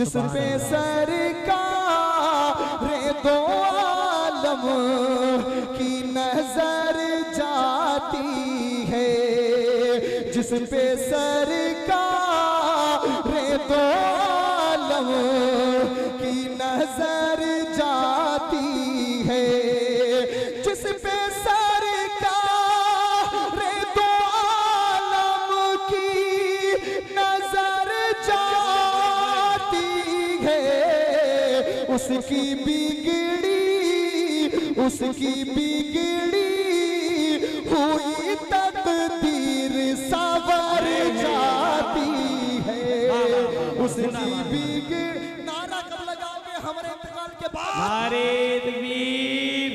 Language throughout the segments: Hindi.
जिस पे सरकारे दो आलम की नजर जाती है, जिस पे सरकारे दो आलम की नजर जाती है, जिस पे सरकारे दो आलम की नजर जाती है, उसकी बिगड़ी हुई तकदीर सवर जाती है, उसकी बिगड़ी। नारा कब लगाओगे हमारे इंतकाल के बाद? नारे तकबीर,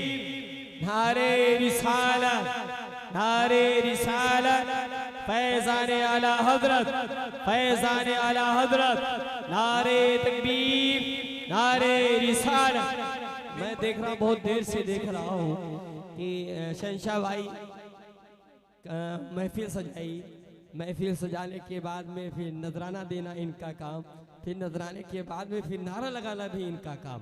नारे रिसालत, नारे रिसालत, फैज़ाने आला हजरत, फैज़ाने आला हजरत, नारे तकबीर, नारे रिसालत। मैं देख रहा हूँ, बहुत देर से देख रहा हूँ कि शहंशाह भाई महफिल सजाई, महफिल सजाने के बाद में फिर नजराना देना इनका काम, फिर नजराने के बाद में फिर नारा लगाना भी इनका काम।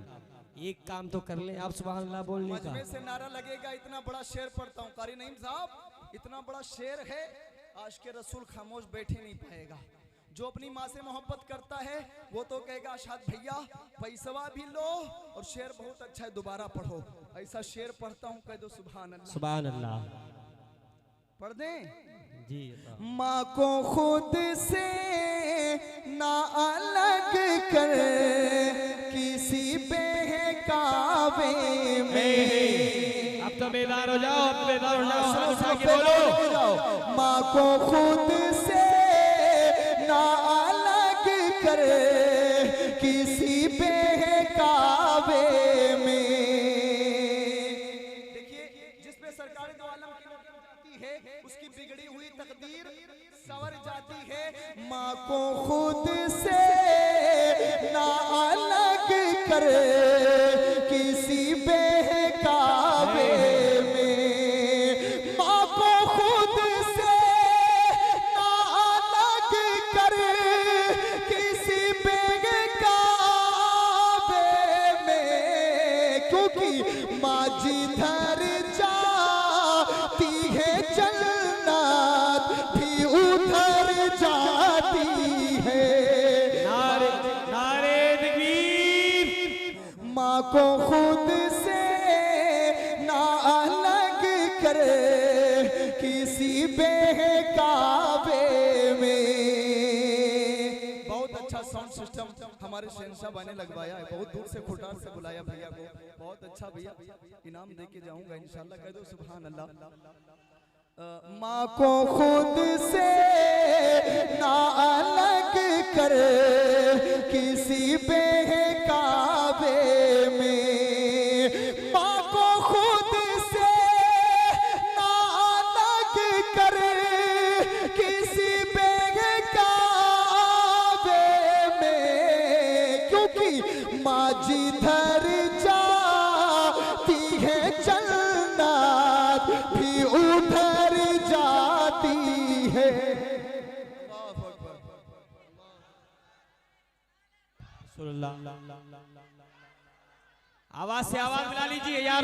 एक काम तो कर ले आप, सुभान अल्लाह बोलने का। मजमे से नारा लगेगा, इतना बड़ा शेर पढ़ता हूँ कारी नईम साहब, इतना बड़ा शेर है, आज के रसूल खामोश बैठे नहीं पाएगा। जो अपनी माँ से मोहब्बत करता है वो तो कहेगा अशाद भैया पैसवा भी लो और शेर बहुत अच्छा है दोबारा पढ़ो। ऐसा शेर पढ़ता हूँ, कह दो सुभान अल्लाह। सुभान अल्लाह पढ़ दें जी। माँ को खुद से ना अलग कर किसी बहकावे में। अब तो बेदार हो जाओ, अब बेदार हो जाओ, हाथ उठा के बोलो। माँ को खुद से ना अलग कर किसी बहकावे में। देखिए, जिस पे सरकारी दो आलम की नजर जाती है, उसकी बिगड़ी हुई तकदीर सवर जाती है। माँ को खुद से ना अलग कर किसी बहकावे में, माँ को खुद से ना अलग कर किसी बहकावे में, क्योंकि माँ जिधर जाती है जन्नत भी उधर जाती है। नारे नारे तकबीर। माँ को खुद से ना अलग कर किसी बहकावे में। बहुत अच्छा साउंड सिस्टम हमारे शहंशाह भाई ने लगवाया है, बहुत दूर से खुटार से बुलाया भैया को, बहुत अच्छा भैया, इनाम दे के जाऊंगा इंशाल्लाह, कह दो सुभान अल्लाह। माँ को खुद से ना अलग कर किसी बहकावे में, माँ को खुद से ना अलग कर किसी बहकावे में, क्योंकि माँ जिधर जाती है जन्नत भी उधर जाती है। आवाज से आवाज मिला लीजिए यार।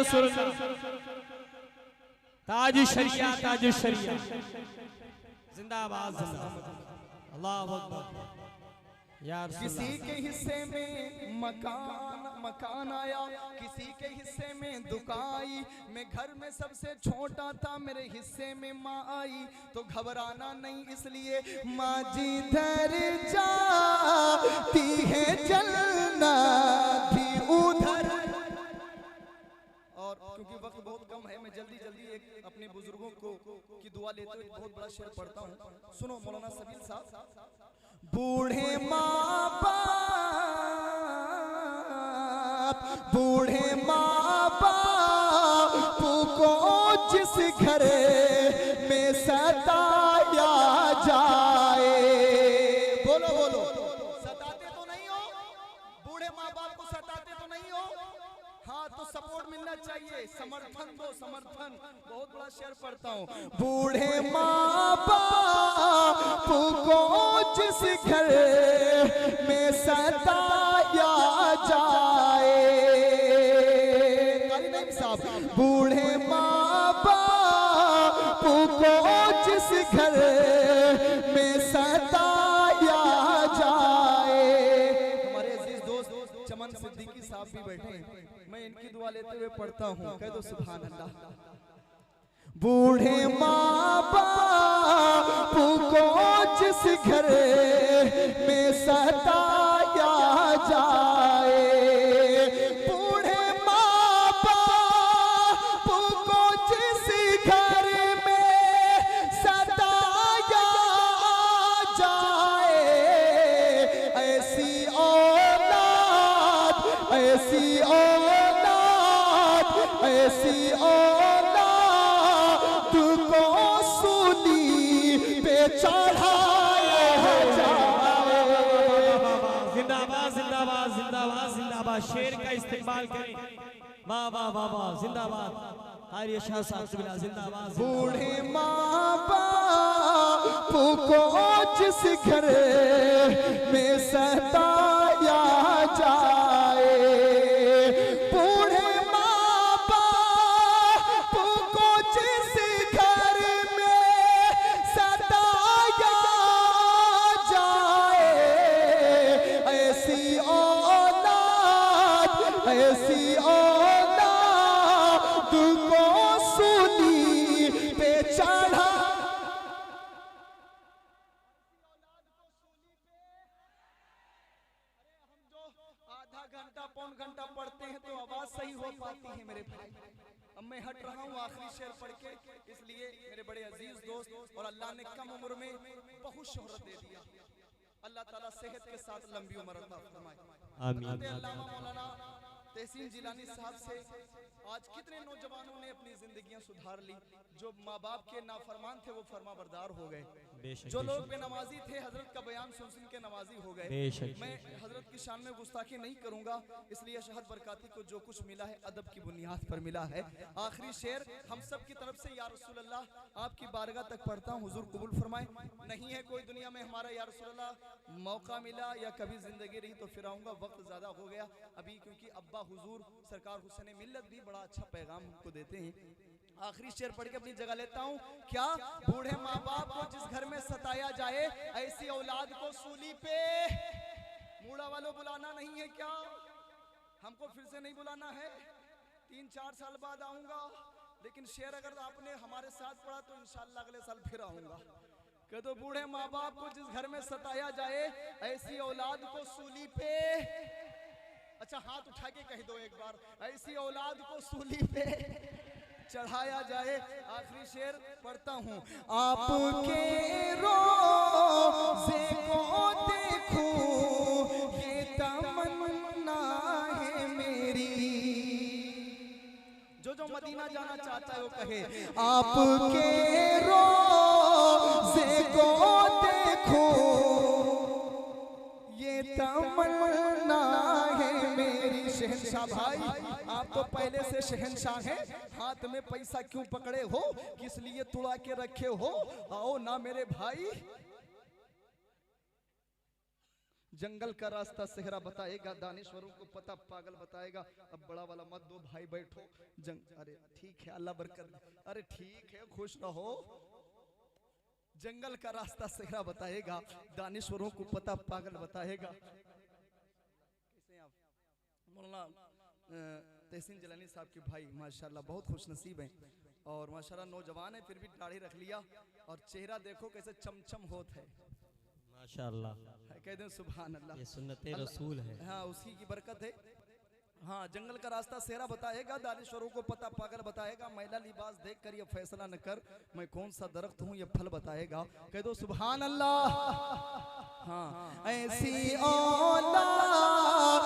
ताज शरिया, ताज शरिया जिंदाबाद, जिंदाबाद, अल्लाह अकबर यार। किसी के हिस्से में मकान आया, किसी के हिस्से में दुकान आई, मैं घर में सबसे छोटा था, मेरे हिस्से में माँ आई, तो घबराना नहीं इसलिए माँ जिधर जाती है जन्नत भी उधर। और क्योंकि वक्त बहुत कम है, मैं जल्दी जल्दी एक अपने बुजुर्गों को की दुआ लेते हुए बहुत बड़ा शेर पढ़ता हूँ, सुनो मौलाना सबील साहब। बूढ़े माँ बाप को जिस घर में सताया जाए, बोलो बोलो, सताते तो नहीं हो? बूढ़े माँ बाप को सताते तो नहीं हो? हाँ, तो सपोर्ट मिलना चाहिए, समर्थन दो, समर्थन। बहुत बड़ा शेर पढ़ता हूँ। बूढ़े माँ बाप को जिस घर में सताया साहब, बूढ़े माँ बापू को जिस घर में सताया जाए। हमारे अजीज दोस्त चमन सिद्दीकी साहब भी बैठे हैं, मैं इनकी दुआ लेते हुए पढ़ता हूँ, कह दो सुभान अल्लाह। बूढ़े माँ बापू को जिस घर में सताया जाए, बूढ़े माँ बापू को जिस घर में सताया जाए, ऐसी औलाद, ऐसी औलाद, ऐसी औलाद को सूली पे चढ़ाया जाए। जिंदाबाद जिंदाबाद जिंदाबाद जिंदाबाद, शेर का इस्तेमाल करें। वाह वाह वाह वाह, जिंदाबाद आर्य शाह साहब, जिंदाबाद। बूढ़े माँ बापू को जिस घर में सताया जाए, बूढ़े माँ बापू को जिस घर में सताया जाए, ऐसी औलाद, ऐसी औलाद को सूली पे चढ़ा। आधा घंटा पौन घंटा पढ़ते हैं तो आवाज सही हो पाती है मेरे भाई। अब मैं हट रहा हूँ आखिरी शेर पढ़ के, इसलिए मेरे बड़े अजीज दोस्त, और अल्लाह ने कम उम्र में बहुत शोहरत दे दिया, अल्लाह ताला सेहत के साथ लंबी उम्र अता फरमाए। आमीन। अल्लामा मौलाना तहसीन जिलानी साहब से आज कितने नौजवानों ने अपनी जिंदगियां सुधार ली। जो माँ बाप के नाफरमान थे वो फरमा बरदार हो गए, जो लोग बेनमाजी थे हजरत का बयान सुन सुन के नमाजी हो गए। मैं हजरत की शान में गुस्ताखी नहीं करूंगा, इसलिए शहद बरकाती को जो कुछ मिला है अदब की बुनियाद पर मिला है। आखिरी शेर हम सब की तरफ से, या रसूल अल्लाह आपकी बारगाह तक पढ़ता हूँ, हुजूर कबूल फरमाए। नहीं है कोई दुनिया में हमारा या रसूल अल्लाह, मौका मिला या कभी जिंदगी रही तो फिर आऊंगा, वक्त ज्यादा हो गया अभी, क्योंकि अब्बा हुजूर सरकार हुसैन मिल्लत भी बड़ा अच्छा पैगाम हमको देते हैं। आखिरी शेर पढ़ के अपनी जगह लेता हूँ। क्या बूढ़े माँ बाप को जिस घर में सताया जाए, ऐसी औलाद को सूली पे, मूड़ा वालों बुलाना नहीं है क्या? हमको फिर से नहीं बुलाना है, 3-4 साल बाद आऊंगा, लेकिन शेर अगर आपने हमारे साथ पढ़ा तो इंशाल्लाह अगले साल फिर आऊंगा। कह दो बूढ़े माँ बाप को जिस घर में सताया जाए, ऐसी औलाद को सूली पे, अच्छा हाथ उठा के कह दो एक बार, ऐसी औलाद को सूली पे चढ़ाया जाए। आखिरी शेर पढ़ता हूँ। आपके रोज़े को देखूं ये तमन्ना है मेरी, जो मदीना जाना चाहता है वो कहे, आपके रोज़े को देखूं ये तमन्ना है मेरी। शहंशाह भाई आप तो पहले से शहंशाह हैं, हाथ में पैसा क्यों पकड़े हो, किस लिए तुड़ा के रखे हो? आओ ना मेरे भाई, जंगल का रास्ता सेहरा बताएगा, दानिश्वरों को पता पागल बताएगा। अब बड़ा वाला मत दो भाई, बैठो। अरे ठीक है, अल्लाह बरकत, अरे ठीक है, खुश रहो। जंगल का रास्ता सेहरा बताएगा, दानिश्वरों को पता पागल बताएगा। कैसे आप मौलाना तहसीन जिलानी साहब के भाई माशाल्लाह बहुत खुश नसीब हैं, और माशाल्लाह नौजवान है, फिर भी दाढ़ी रख लिया, और चेहरा देखो कैसे चमचम होता है माशाल्लाह। कहते हैं सुभान अल्लाह, ये सुन्नते रसूल है। हाँ उसी की बरकत है। हाँ जंगल का रास्ता सेहरा बताएगा, दानिश्वरों को पता पागल बताएगा। मैला लिबास देख कर ये फैसला न कर, मैं कौन सा दरख्त हूँ ये फल बताएगा। कह दो सुभान अल्लाह। हाँ ऐसी औलाद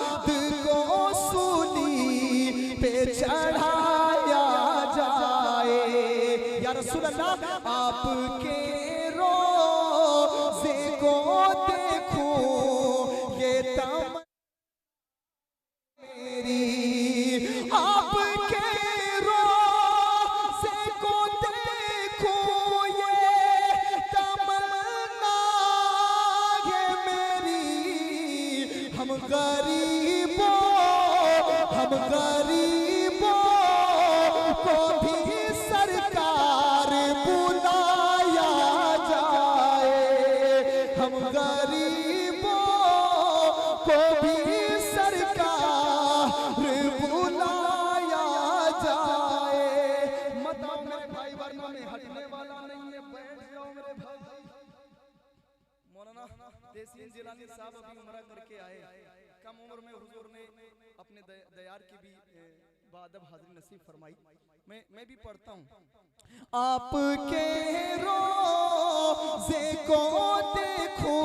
को सूली पे चढ़ाया जाए, या रसूल अल्लाह आपके रोज़े को देखूं ये तम मेरी, आपके रोज़े को देखूं ये तमन्ना है मेरी। हम गरीबों को भी सरकार बुलाया जाए। मत आओ मेरे भाई, वरना मैं हटने वाला नहीं है, बैठ जाओ मेरे भाई। मौलाना देसीन जिलानी साहब अभी उम्रा करके आए, कम उम्र में हुजूर ने अपने दयार की भी बादब हाजिरी नसीब फरमाई। मैं भी पढ़ता हूँ। आपके रोज़े को देखूं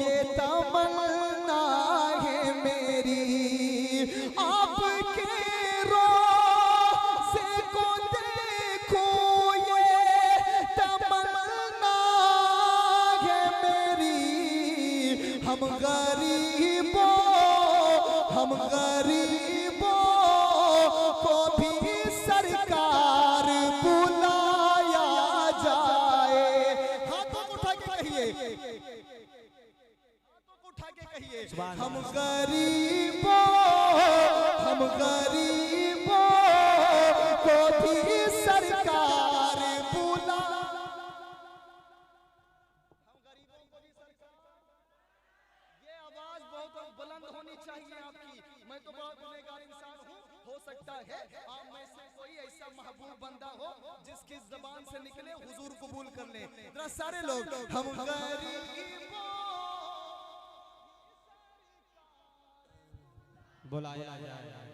ये तमन्ना है मेरी, आपके रोज़े को देखूं ये तमन्ना है मेरी। हम गरीबों को भी सरकार बुलाया जाए। हाथों को उठा के कहिए, हाथों को उठा के कहिए, हम गरीबों को भी सरकार बुला। हम गरीबों को भी सरकार, ये आवाज बहुत बुलंद होनी चाहिए आपकी। मैं तो बहुत गुनहगार इंसान हूँ, हो सकता है आप में से कोई ऐसा महबूब बंदा हो जिसकी जबान से निकले हुजूर कबूल कर ले। जरा सारे लोग हम गरीबों बुलाया जाए।